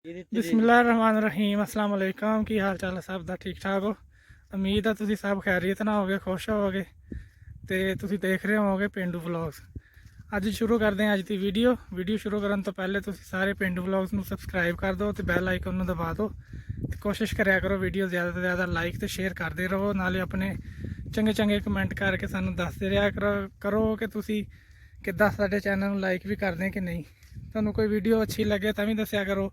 बिस्मिल्लाहिर्रहमानिर्रहीम अस्सलाम वालेकुम। की हाल चाल है सब दा? ठीक ठाक हो? उम्मीद है तुसी सब खैरियत ना होगे, खुश होवोगे तो तुसी देख रहे होवोगे पेंडू व्लॉग्स। अज शुरू करते हैं अज की वीडियो शुरू करने तो पहले तुसी सारे पेंडू व्लॉग्स में सबसक्राइब कर दो तो बैल आइकन में दबा दो। तो कोशिश कराया करो वीडियो ज़्यादा तो ज़्यादा लाइक तो शेयर करते रहो, नाले अपने चंगे चंगे कमेंट करके सानू दसते रहा करो कि तुसी किद्दां साडे चैनल लाइक भी करते कि नहीं। तुहानू कोई वीडियो अच्छी लगे तो भी दस्या करो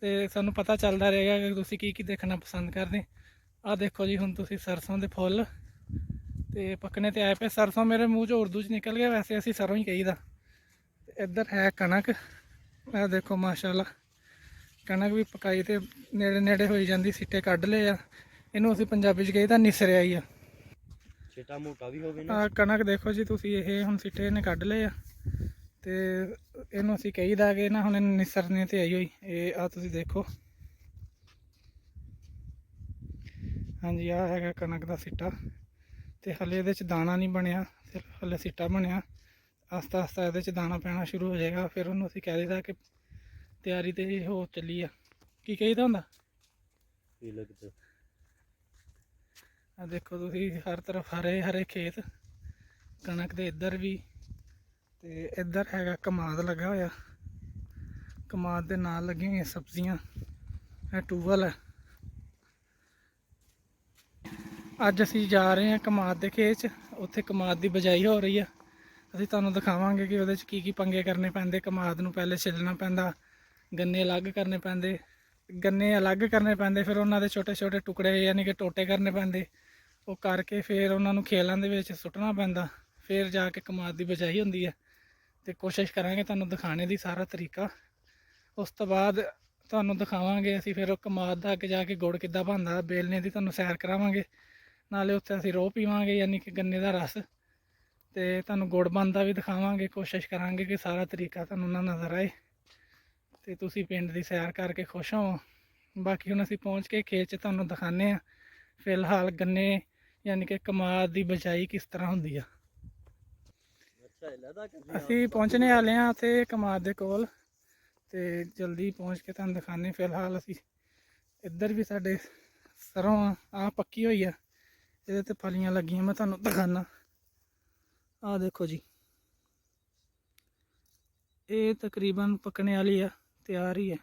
तो सानू पता चलता रहेगा कि तुसी की देखना पसंद करते। आ देखो जी हुण तुसी सरसों के फुल तो पकने तो आए पे। सरसों मेरे मूँह चो उर्दू च निकल गया, वैसे असी सरों ही कहीदा। इधर है कणक, आ देखो माशाल्लाह कणक भी पकाई तो नेड़े नेड़े हो जाती, सिट्टे कढ़ ले आ। इनू असी पंजाबी च कहीदा निसरिया ही आ। छोटा मोटा भी होवे ना। कणक देखो जी तुसी ये हुण सिट्टे इन्हें कढ़ ले आ तो इनू असी कहीदा कि ना हुण निसरने तो आई हुई। ये आ तुसी देखो, हाँ जी आ है कणक का सिट्टा तो हले ये दाना नहीं बनया, हले सिट्टा बनया। आस्ता आस्ता ये दाना पैना शुरू हो जाएगा, फिर उन्होंने असी कह दीदा कि तैयारी तो हो चली है। की कहीदा होंदा आ देखो तुसी हर तरफ हरे हरे खेत कणक के। इधर भी तो इधर है कमाद लगा होया, कमाद के नाल लगी हुई सब्जियां। टूबल है। अज असी जा रहे हैं कमाद के खेत च, उत्थे कमाद की बजाई हो रही है। असी तुहानू दिखावांगे कि उहदे च की पंगे करने पैंदे। कमाद नू पहले छिलना पैंदा, गन्ने अलग करने पैंदे, गन्ने अलग करने पैंदे, फिर उन्होंने छोटे छोटे टुकड़े यानी कि टोटे करने पैंदे। वो करके फिर उन्होंने खेलों के सुट्टना पैंदा, फिर जाके कमाद की बजाई होंदी है। तो कोशिश करांगे तुहानू दिखाने की सारा तरीका। उस तो बाद तुहानू दिखावांगे असी फिर कमाद का अगे जाके गुड़ किद्दां बनदा, बेलने की तुहानू सैर करावांगे। नाले उत्थे असी रोह पीवांगे यानी कि गन्ने का रस, तो तुहानू गुड़ बनदा भी दिखावांगे। कोशिश करांगे कि सारा तरीका तुहानू ना नज़र आए तो तुसी पिंड की सैर करके खुश हो। बाकी हुण असी पहुँच के खेत च तुहानू दिखाने आ फिलहाल गन्ने यानी कि कमाद की बजाई किस तरह होंदी है। असी पहुँचने वाले हाँ उत्थे कमाद के कोल, तो जल्दी पहुँच के तुहानू दिखाने। फिलहाल असी इधर भी साडे सरों आ पक्की हुई है, ये तो फलियां लगियां, मैं तुहानू दिखाना। आ देखो जी ये तकरीबन पकने वाली है, तैयार ही है।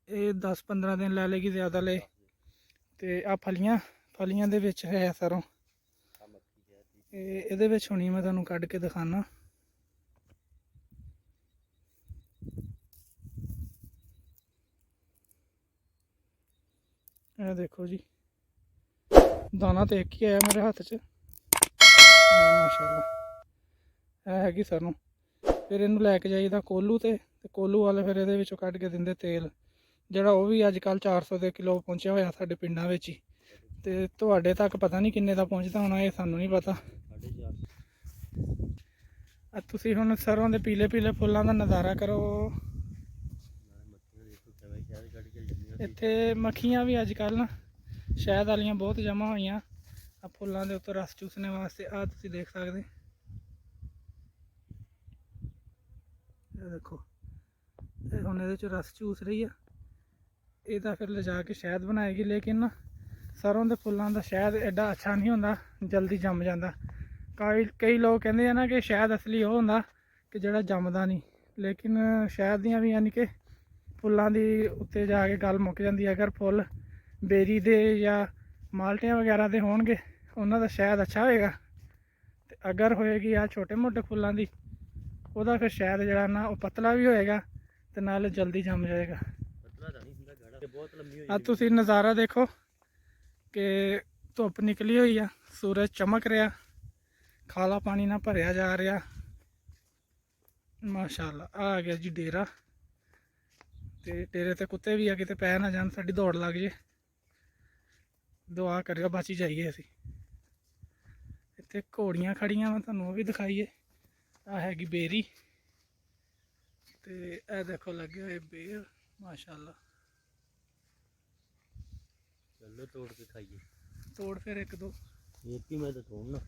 ये 10-15 दिन लै लेगी, ज़्यादा ले। तो आ फलियां फलियां दे विच है सरों, ये होनी मैं तुहानू कढ़ के दिखाना। ये देखो जी दाना तो एक ही आया मेरे हाथ च, माशाल्लाह है सरों। फिर इनू लैके जाइदा कोलू ते कोलू वाले फिर ये कढ़ के देंगे तेल, जोड़ा वो भी अजकल 400 के किलो पहुँचा होया साडे पिंडां विच ही। तो तुहाडे तक पता नहीं किन्ने दा पहुँचदा होना, ये सानू नहीं पता। तुसी हुण सरों दे पीले पीले फुल्लां दा नज़ारा करो। इत्थे मक्खियां भी अजकल ना शहद वालियां बहुत जमा होईयां फुल्लां दे उत्ते रस चूसने वास्ते। आ तुसी देख सकदे, देखो हुण इहदे च रस चूस रही है, ये फिर ले जाके शहद बनाएगी। लेकिन ना सरों के फुल्लां का शहद एडा अच्छा नहीं होंदा, जल्दी जम जाता। कई लोग कहते हैं ना कि शहद असली वो होंदा कि जिहड़ा जमदा नहीं, लेकिन शहद दियां भी यानी कि फुल्लां दी उत्ते जाके गल मुक जाती है। अगर फुल बेरी दे या माल्टियां वगैरह के होणगे उन्हां दा शहद अच्छा होएगा, ते अगर होएगी आ छोटे मोटे फुल्लां दी ਉਹਦਾ फिर शहद जरा ना वो पतला भी होएगा तो नाले जल्दी जम जाएगा। अब तुसी नज़ारा देखो कि धुप निकली हुई है, सूरज चमक रहा, खाला पानी ना भरया जा रहा। माशाल्लाह आ गया जी डेरा, तो डेरे ते कुत्ते भी है, किते पै ना जान साडी दौड़ लग जाए। दुआ करियो बच ही जाइए असी। इत्थे घोड़ियां खड़ियां मैं तुहानू भी दिखाइए। आ हैगी बेरी, तो यह देखो लगे हुए बेर माशाल्लाह। चलो तोड़ के खाइए। तोड़ फिर एक दो, एक ही मैं तो तोड़ना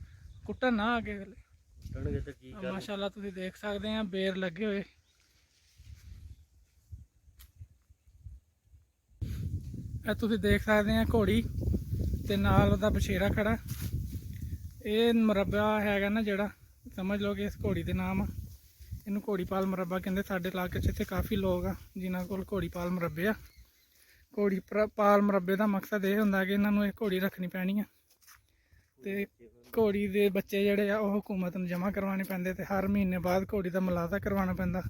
कुट्टन ना आगे कुट्टणगे तो की कर। माशाल्लाह तुसी देख सकते हैं बेर लगे हुए। ਇਹ ਤੁਸੀਂ ਦੇਖ ਸਕਦੇ ਆ ਘੋੜੀ ਤੇ ਨਾਲ ਉਹਦਾ ਬਛੇਰਾ ਖੜਾ। ਇਹ ਮੁਰੱਬਾ ਹੈਗਾ ਨਾ ਜਿਹੜਾ, ਸਮਝ ਲਓ ਕਿ ਇਸ ਘੋੜੀ ਦੇ ਨਾਮ ਆ। ਇਹਨੂੰ ਘੋੜੀਪਾਲ ਮੁਰੱਬਾ ਕਹਿੰਦੇ। ਸਾਡੇ ਇਲਾਕੇ 'ਚ ਇੱਥੇ ਕਾਫੀ ਲੋਕ ਆ ਜਿਨ੍ਹਾਂ ਕੋਲ ਘੋੜੀਪਾਲ ਮੁਰੱਬੇ ਆ। ਘੋੜੀਪਾਲ ਮੁਰੱਬੇ ਦਾ ਮਕਸਦ ਇਹ ਹੁੰਦਾ ਕਿ ਇਹਨਾਂ ਨੂੰ ਇਹ ਘੋੜੀ ਰੱਖਣੀ ਪੈਣੀ ਆ ਤੇ ਘੋੜੀ ਦੇ ਬੱਚੇ ਜਿਹੜੇ ਆ ਉਹ ਹਕੂਮਤ ਨੂੰ ਜਮ੍ਹਾਂ ਕਰਵਾਉਣੇ ਪੈਂਦੇ ਤੇ ਹਰ ਮਹੀਨੇ ਬਾਅਦ ਘੋੜੀ ਦਾ ਮੁਲਾਜ਼ਾ ਕਰਵਾਉਣਾ ਪੈਂਦਾ।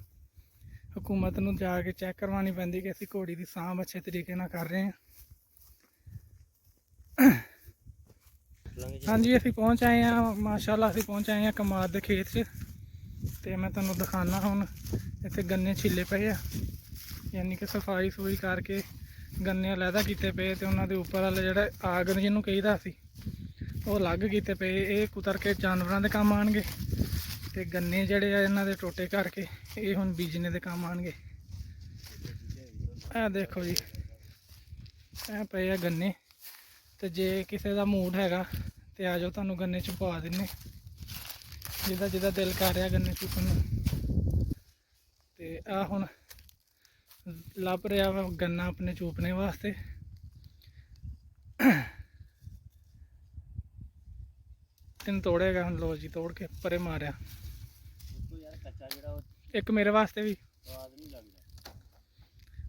ਹਕੂਮਤ ਨੂੰ ਜਾ ਕੇ ਚੈੱਕ ਕਰਵਾਉਣੀ ਪੈਂਦੀ ਕਿ ਅਸੀਂ ਘੋੜੀ ਦੀ ਸਾਂਭ ਅੱਛੇ ਤਰੀਕੇ ਨਾਲ ਕਰ ਰਹੇ ਹਾਂ। ਹਾਂਜੀ, ਅਸੀਂ ਪਹੁੰਚ ਆਏ ਹਾਂ, ਮਾਸ਼ਾਅੱਲਾ ਅਸੀਂ ਪਹੁੰਚ ਆਏ ਹਾਂ ਕਮਾਦ ਦੇ ਖੇਤ 'ਚ। ਤੇ ਮੈਂ ਤੁਹਾਨੂੰ ਦਿਖਾਉਣਾ ਹੁਣ ਇੱਥੇ ਗੰਨੇ ਛਿੱਲੇ ਪਏ ਆ, ਯਾਨੀ ਕਿ ਸਫਾਈ ਸਫੂਈ ਕਰਕੇ ਗੰਨੇ ਅਲੱਗ ਕੀਤੇ ਪਏ ਤੇ ਉਹਨਾਂ ਦੇ ਉੱਪਰ ਵਾਲਾ ਜਿਹੜਾ ਆਗ ਜਿਹਨੂੰ ਕਹੀਦਾ ਸੀ ਉਹ ਅਲੱਗ ਕੀਤੇ ਪਏ। ਇਹ ਕੁਤਰ ਕੇ ਜਾਨਵਰਾਂ ਦੇ ਕੰਮ ਆਉਣਗੇ ਤੇ ਗੰਨੇ ਜਿਹੜੇ ਆ ਇਹਨਾਂ ਦੇ ਟੋਟੇ ਕਰਕੇ ਇਹ ਹੁਣ ਬੀਜਣੇ ਦੇ ਕੰਮ ਆਉਣਗੇ। ਇਹ ਦੇਖੋ ਜੀ, ਇਹ ਪਏ ਆ ਗੰਨੇ। ਤੇ ਜੇ ਕਿਸੇ ਦਾ ਮੂਡ ਹੈਗਾ ਤੇ ਆ ਜਾਓ, ਤੁਹਾਨੂੰ ਗੰਨੇ ਚ ਪਵਾ ਦਿੰਨੇ, ਜਿਹਦਾ ਦਿਲ ਕਰ ਰਿਹਾ ਗੰਨੇ ਚੂਪਣ ਨੂੰ। ਤੇ ਆ ਹੁਣ ਲੱਭ ਰਿਹਾ ਵਾ ਗੰਨਾ ਆਪਣੇ ਚੂਪਣੇ ਵਾਸਤੇ। ਤਿੰਨ ਤੋੜੇਗਾ ਹੁਣ। ਲੋ ਜੀ, ਤੋੜ ਕੇ ਪਰੇ ਮਾਰਿਆ। ਇੱਕ ਮੇਰੇ ਵਾਸਤੇ ਵੀ।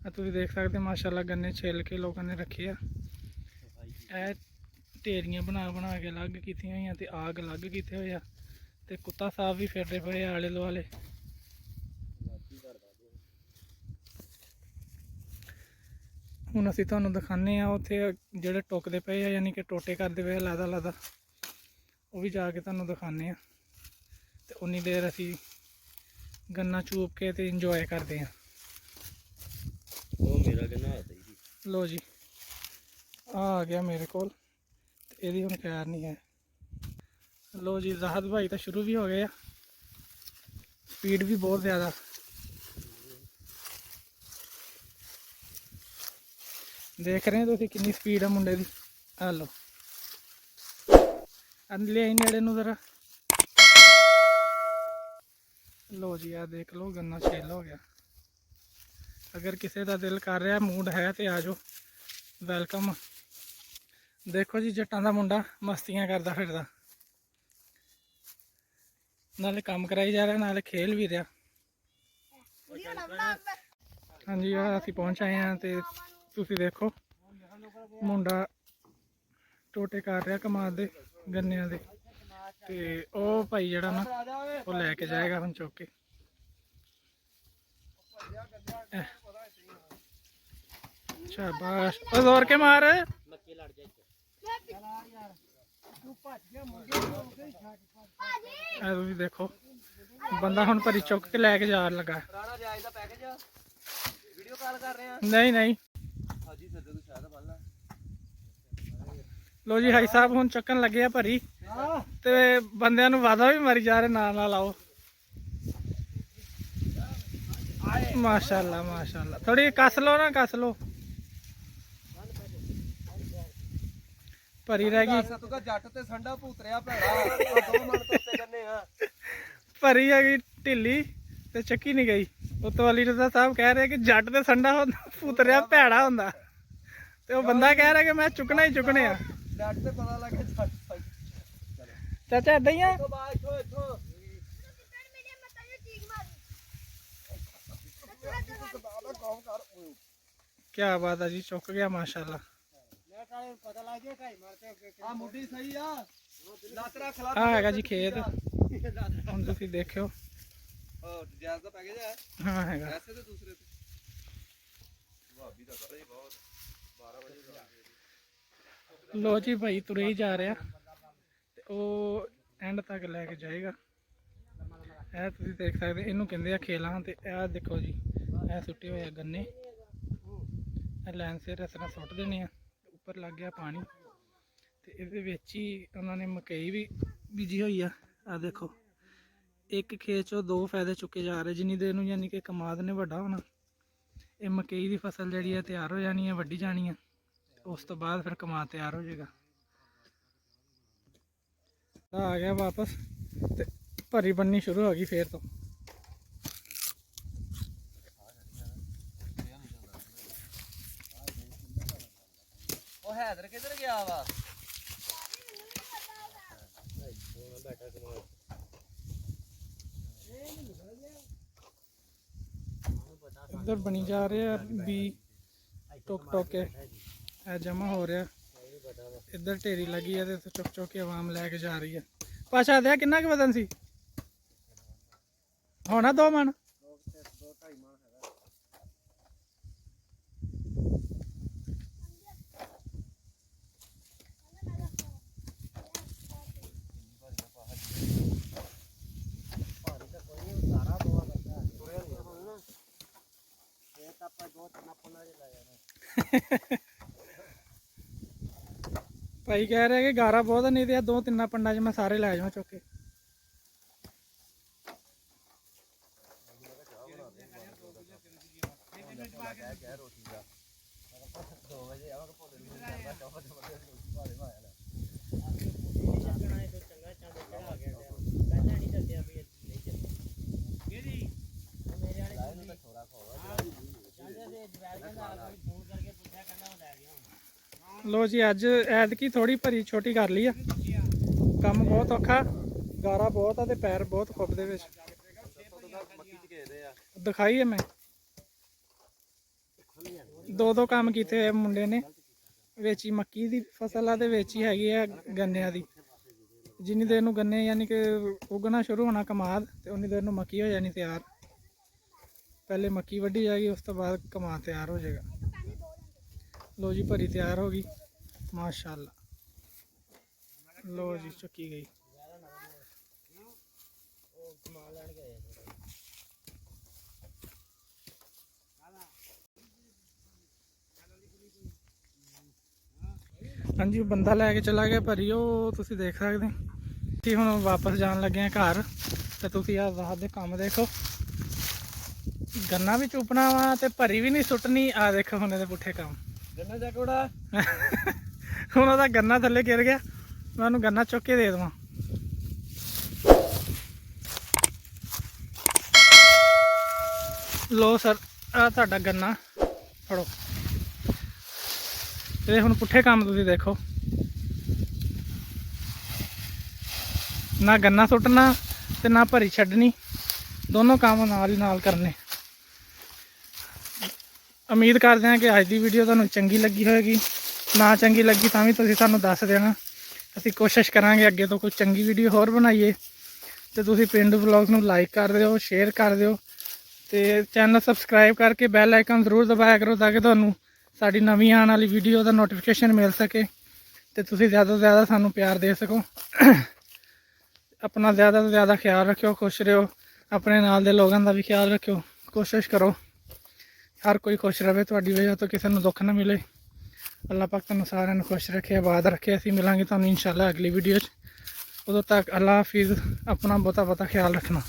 ਆ ਤੁਸੀਂ ਦੇਖ ਸਕਦੇ ਮਾਸ਼ਾਅੱਲਾ ਗੰਨੇ ਛਿੱਲ ਕੇ ਲੋਕਾਂ ਨੇ ਰੱਖੇ ਆ। ਇਹ ਢੇਰੀਆਂ ਬਣਾ ਬਣਾ ਕੇ ਅਲੱਗ ਕੀਤੀਆਂ ਹੋਈਆਂ ਤੇ ਆਗ ਅਲੱਗ ਕੀਤੇ ਹੋਏ ਆ ਤੇ ਕੁੱਤਾ ਸਾਹਿਬ ਵੀ ਫਿਰਦੇ ਪਏ ਆ ਆਲੇ ਦੁਆਲੇ। ਹੁਣ ਅਸੀਂ ਤੁਹਾਨੂੰ ਦਿਖਾਉਂਦੇ ਆ ਉੱਥੇ ਜਿਹੜੇ ਟੁੱਕਦੇ ਪਏ ਆ, ਯਾਨੀ ਕਿ ਟੋਟੇ ਕਰਦੇ ਪਏ ਆ ਅਲੱਗ, ਉਹ ਵੀ ਜਾ ਕੇ ਤੁਹਾਨੂੰ ਦਿਖਾਉਂਦੇ ਆ। ਤੇ ਉਨੀ ਦੇਰ ਅਸੀਂ ਗੰਨਾ ਚੂਪ ਕੇ ਤੇ ਇੰਜੋਏ ਕਰਦੇ ਆ। ਉਹ ਮੇਰਾ ਗੰਨਾ ਆ ਸਹੀ ਸੀ। ਲੋ ਜੀ, ਆ ਗਿਆ ਮੇਰੇ ਕੋਲ ਤੇ ਇਹਦੀ ਹੁਣ ਖੈਰ ਨਹੀਂ ਹੈ। ਲੋ ਜੀ, ਜ਼ਾਹਦ ਭਾਈ ਤਾਂ ਸ਼ੁਰੂ ਵੀ ਹੋ ਗਏ ਆ, ਸਪੀਡ ਵੀ ਬਹੁਤ ਜ਼ਿਆਦਾ। ਦੇਖ ਰਹੇ ਹੋ ਤੁਸੀਂ ਕਿੰਨੀ ਸਪੀਡ ਆ ਮੁੰਡੇ ਦੀ। ਆ ਲੋ, ਅੰਦਲੇ ਆਈ ਨੇੜੇ ਨੂੰ ਜ਼ਰਾ। ਲੋ ਜੀ, ਆ ਦੇਖ ਲਓ ਗੰਨਾ ਛਿੱਲ ਹੋ ਗਿਆ। ਅਗਰ ਕਿਸੇ ਦਾ ਦਿਲ ਕਰ ਰਿਹਾ, ਮੂਡ ਹੈ ਤੇ ਆ ਜਾਓ, ਵੈਲਕਮ। ਦੇਖੋ ਜੀ, ਜੱਟਾਂ ਦਾ ਮੁੰਡਾ ਮਸਤੀਆਂ ਕਰਦਾ ਫਿਰਦਾ, ਨਾਲੇ ਕੰਮ ਕਰਾਈ ਜਾ ਰਿਹਾ ਨਾਲੇ ਖੇਲ ਵੀ ਰਿਹਾ। ਹਾਂਜੀ, ਆ ਅਸੀਂ ਪਹੁੰਚ ਆਏ ਹਾਂ ਤੇ ਤੁਸੀਂ ਦੇਖੋ ਮੁੰਡਾ ਟੋਟੇ ਕਰ ਰਿਹਾ ਕਮਾਦ ਦੇ ਗੰਨਿਆਂ ਦੇ। ਤੇ ਉਹ ਭਾਈ ਜਿਹੜਾ ਨਾ ਉਹ ਲੈ ਕੇ ਜਾਏਗਾ ਹੁਣ ਚੁੱਕ ਕੇ। ਸ਼ਾਬਾਸ਼, ਉਹ ਜ਼ੋਰ ਕੇ ਮਾਰ। ਆ ਤੁਸੀਂ ਦੇਖੋ ਬੰਦਾ ਹੁਣ ਭਰੀ ਚੁੱਕ ਕੇ ਲੈ ਕੇ ਜਾਣ ਲੱਗਾ। ਨਹੀਂ ਨਹੀਂ, ਲੋ ਜੀ, ਹਾਈ ਸਾਹਿਬ ਹੁਣ ਚੱਕਣ ਲੱਗੇ ਆ ਭਰੀ ਤੇ ਬੰਦਿਆਂ ਨੂੰ ਵਾਦਾ ਵੀ ਮਾਰੀ ਜਾ ਰਹੇ ਨਾਲ ਨਾਲ ਆਓ। ਮਾਸ਼ਾਅੱਲਾ ਮਾਸ਼ਾਅੱਲਾ, ਥੋੜੀ ਕੱਸ ਲੋ ਨਾ, ਕੱਸ ਲੋ। ਭਰੀ ਰਹਿ ਗਈ, ਜੱਟ ਤੇ ਸੰਡਾ ਭੂਤਰਿਆ ਭੈੜਾ 2 ਮਣ ਤੋਤੇ ਗੰਨੇ ਆ। ਭਰੀ ਹੈਗੀ ਢਿੱਲੀ ਤੇ ਚੱਕੀ ਨਹੀਂ ਗਈ। ਉੱਤੋਂ ਵਾਲੀ ਰਜ਼ਾ ਸਾਹਿਬ ਕਹਿ ਰਹੇ ਕਿ ਜੱਟ ਤੇ ਸੰਡਾ ਭੂਤਰਿਆ ਭੈੜਾ ਹੁੰਦਾ ਤੇ ਉਹ ਬੰਦਾ ਕਹਿ ਰਿਹਾ ਕਿ ਮੈਂ ਚੁੱਕਣਾ ਹੀ ਚੁੱਕਣੇ ਆ। ਜੱਟ ਤੇ ਪਤਾ ਲੱਗੇ ਜੱਟ ਸਾਈ। ਚਾਚਾ ਏਦਾਂ ਹੀ ਆ। ਕਿਆ ਬਾਤ ਹੈ ਜੀ, ਚੁੱਕ ਗਿਆ ਮਾਸ਼ਾਅੱਲਾ। ਆ ਮੁੱਢੀ ਸਹੀ ਆ, ਲੱਤ ਰੱਖ ਲਾ। ਆ ਹੈਗਾ ਜੀ ਖੇਤ, ਹੁਣ ਤੁਸੀਂ ਦੇਖਿਓ। ਜੈਸ ਦਾ ਪੈਕੇਜ ਹੈ। ਹਾਂ ਹੈਗਾ। ਐਸੇ ਤੇ ਦੂਸਰੇ ਤੇ ਭਾਬੀ ਦਾ ਸਾਰੇ ਬਹੁਤ 12 ਵਜੇ। ਲੋ ਜੀ ਭਾਈ ਤੁਰੇ ਹੀ ਜਾ ਰਿਹਾ ਤੇ ਉਹ ਐਂਡ ਤੱਕ ਲੈ ਕੇ ਜਾਏਗਾ। ਇਹ ਤੁਸੀਂ ਦੇਖ ਸਕਦੇ, ਇਹਨੂੰ ਕਹਿੰਦੇ ਆ ਖੇਲਾਂ। ਤੇ ਇਹ ਦੇਖੋ ਜੀ, ਇਹ ਸੁੱਟੇ ਹੋਏ ਆ ਗੰਨੇ, ਇਹ ਲਾਈਨ ਸਿਰ ਇਸ ਤਰ੍ਹਾਂ ਸੁੱਟ ਦੇਣੇ ਆ। ਉੱਪਰ ਲੱਗ ਗਿਆ ਪਾਣੀ ਤੇ ਇਹਦੇ ਵਿੱਚ ਹੀ ਉਹਨਾਂ ਨੇ ਮਕਈ ਵੀ ਬੀਜੀ ਹੋਈ ਆ। ਆ ਦੇਖੋ, ਇੱਕ ਖੇਤ 'ਚੋਂ 2 ਫਾਇਦੇ ਚੁੱਕੇ ਜਾ ਰਹੇ ਜਿੰਨੀ ਦੇਰ ਨੂੰ, ਯਾਨੀ ਕਿ ਕਮਾਦ ਨੇ ਵੱਡਾ ਹੋਣਾ। ਇਹ ਮਕਈ ਦੀ ਫਸਲ ਜਿਹੜੀ ਹੈ ਤਿਆਰ ਹੋ ਜਾਣੀ ਹੈ, ਵੱਢੀ ਜਾਣੀ ਹੈ, ਉਸ ਤੋਂ ਬਾਅਦ ਫਿਰ ਕਮਾਦ ਤਿਆਰ ਹੋ ਜਾਏਗਾ। ਆ ਗਿਆ ਵਾਪਸ ਤੇ ਭਰੀ ਬਣਨੀ ਸ਼ੁਰੂ ਹੋ ਗਈ ਫੇਰ ਤੋਂ। ਹੈਦਰ ਕਿੱਧਰ ਗਿਆ ਵਾ ਇੱਧਰ ਬਣੀ ਜਾ ਰਿਹਾ ਵੀ ਟੁਕ ਟੁਕ ਕੇ ਇਹ ਜਮਾ ਹੋ ਰਿਹਾ। ਇੱਧਰ ਢੇਰੀ ਲੱਗੀ ਹੈ ਤੇ ਚੁੱਕ ਚੁੱਕ ਕੇ ਆਵਾਮ ਲੈ ਕੇ ਜਾ ਰਹੀ ਹੈ। ਪਾਸ਼ਾ ਦਿਆ ਕਿੰਨਾ ਕੁ ਵਜ਼ਨ ਸੀ ਹੋਣਾ 2 ਮਣ? ਭਾਈ ਕਹਿ ਰਿਹਾ ਕਿ ਗਾਰਾ ਬਹੁਤ ਨਹੀਂ ਤੇ 2-3 ਪਿੰਡਾਂ 'ਚ ਮੈਂ ਸਾਰੇ ਲੈ ਜਾਵਾਂ ਚੁੱਕ ਕੇ। ਲੋ ਜੀ ਅੱਜ ਐਤਕੀ ਥੋੜੀ ਭਰੀ ਛੋਟੀ ਕਰ ਲਈ ਆ। ਕੰਮ ਬਹੁਤ ਔਖਾ, ਗਾਰਾ ਬਹੁਤ ਆ ਤੇ ਪੈਰ ਬਹੁਤ ਖੁੱਬਦੇ ਵਿੱਚ। ਦਿਖਾਈ ਐ ਮੈਂ 2 ਕੰਮ ਕੀਤੇ ਹੋਏ ਮੁੰਡੇ ਨੇ। ਵਿੱਚ ਹੀ ਮੱਕੀ ਦੀ ਫਸਲ ਆ ਤੇ ਵਿੱਚ ਹੀ ਹੈਗੀ ਆ ਗੰਨਿਆਂ ਦੀ। ਜਿੰਨੀ ਦੇਰ ਨੂੰ ਗੰਨੇ ਯਾਨੀ ਕਿ ਉਗਣਾ ਸ਼ੁਰੂ ਹੋਣਾ ਕਮਾਦ ਤੇ ਉਨੀ ਦੇਰ ਨੂੰ ਮੱਕੀ ਹੋ ਜਾਣੀ ਤਿਆਰ। ਪਹਿਲੇ ਮੱਕੀ ਵੱਢੀ ਜਾਏਗੀ, ਉਸ ਤੋਂ ਬਾਅਦ ਕਮਾਦ ਤਿਆਰ ਹੋ ਜਾਏਗਾ। लो जी भरी तैयार होगी माशाल्लाह। लो जी चुकी गई। हाँ जी बंदा लैके चला गया भरी, तुसी देख सकते कि हुण वापस जान लगे हैं घर। तो तुसी आ रात दे काम देखो, गन्ना भी चुपना वा ते भरी भी नहीं सुटनी। आ देखो हुण इहदे पुट्ठे काम। ਗੰਨਾ ਜਾ ਕੋੜਾ ਹੁਣ ਉਹਦਾ ਗੰਨਾ ਥੱਲੇ ਗਿਰ ਗਿਆ, ਮੈਂ ਉਹਨੂੰ ਗੰਨਾ ਚੁੱਕ ਕੇ ਦੇ ਦੇਵਾਂ। ਲੋ ਸਰ ਆ ਤੁਹਾਡਾ ਗੰਨਾ ਫੜੋ। ਤੇ ਹੁਣ ਪੁੱਠੇ ਕੰਮ ਤੁਸੀਂ ਦੇਖੋ, ਨਾ ਗੰਨਾ ਸੁੱਟਣਾ ਤੇ ਨਾ ਭਰੀ ਛੱਡਣੀ, ਦੋਨੋਂ ਕੰਮ ਨਾਲ ਹੀ ਨਾਲ ਕਰਨੇ। उम्मीद करते हैं कि अज की वीडियो तुहानू चंगी लगी होएगी। ना चंगी लगी तो भी तुसीं सानू दस देना, असीं कोशिश करांगे अगे तो कोई चंगी वीडियो होर बनाइए। तो तुसीं पेंडू व्लॉग नू लाइक कर दिओ, शेयर कर दिओ ते चैनल सबसक्राइब करके बैल आइकन जरूर दबाया करो ताकि तुहानू साडी नवीं आने वाली वीडियो का नोटिफिकेशन मिल सके ते तुसीं ज़्यादा तो ज़्यादा सानू प्यार दे सको। अपना ज़्यादा तो ज़्यादा ख्याल रखियो, खुश रहो, अपने नाल दे लोगों का भी ख्याल रखियो। कोशिश करो हर कोई खुश रहे, तुहाडी वजह तो किसी को दुख ना मिले। अल्लाह पाक तुहानू सारिਆਂ ਨੂੰ खुश रखे, आबाद रखे। असीं मिलांगे तुहानू इंशाअल्लाह अगली वीडियो च। उदों तक अल्लाह हाफिज़। अपना बहुता ख्याल रखना।